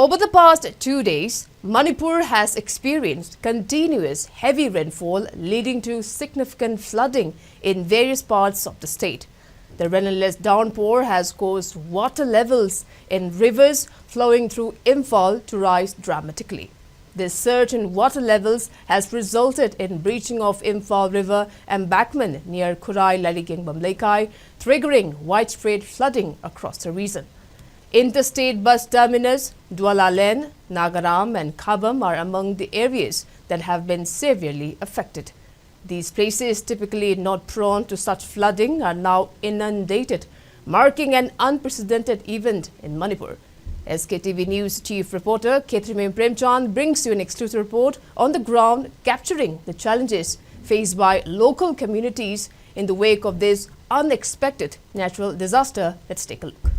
Over the past 2 days, Manipur has experienced continuous heavy rainfall leading to significant flooding in various parts of the state. The relentless downpour has caused water levels in rivers flowing through Imphal to rise dramatically. This surge in water levels has resulted in breaching of Imphal River embankment near Kurai Laliging Bamlekai, triggering widespread flooding across the region. Interstate bus terminus, Dwalalen, Nagaram and Khabam are among the areas that have been severely affected. These places, typically not prone to such flooding, are now inundated, marking an unprecedented event in Manipur. SKTV News Chief Reporter Ketrimin Premchand brings you an exclusive report on the ground, capturing the challenges faced by local communities in the wake of this unexpected natural disaster. Let's take a look.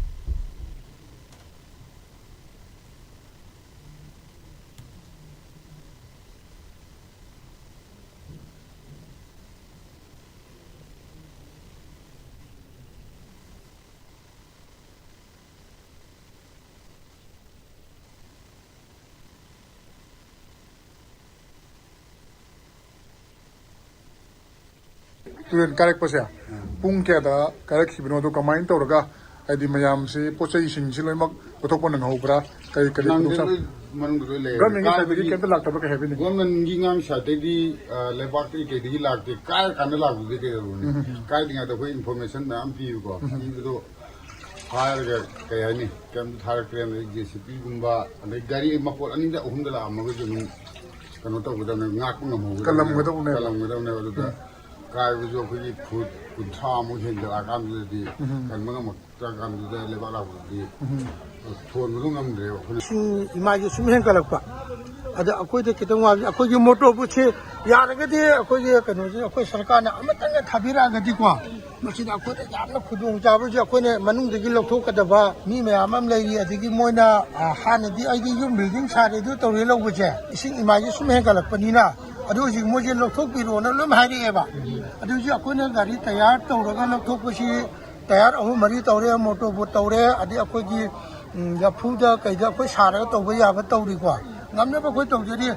Tulen karek pasya pung kya da karek hibno do kamain to raga adi mayam se pochai sing siloi mak pothok pon ngau bra kai kai nu sa man ru le gan ngi sai bi ken lak ta ka hebi ni gon ngi ngang sha te di le bak ti ke di lak te kai kan la bu de kai dinga da ko information na am pi ko ni do fire ga kai ni kam thar krem jcp gumba ane gari mapol ani da uhum da la ma ga junu kan to ga da ngak ngam ho kalam ga to ne da kai bu ko ni phut tha mu hen da kan di kan ma ma ta kan da le ba la bu di thon mu ngam de sing imaji sum hen kalak pa ada akoi de kitang wa akoi gi moto bu che ya ga de akoi ge kanu je akoi sarkar na amata ga thabira ga di kwa masi da akoi da na khudung ja bu je akoi ne manung de gi lokthok ka da ba mi me amam lai ri adi gi moina han di ai gi yum building sa de du to re lo bu je sing imaji sum hen kalak pa ni na adu ji mo je lokthok pi ro na lum ha ri e ba adu ji akoi ne gari tayar to ro ga lokthok bu si tayar ahu mari to re moto bu to re adi akoi gi ya phu da kai da akoi sa ra to ba ya ba to ri kwa ngam ne ba khoi to je di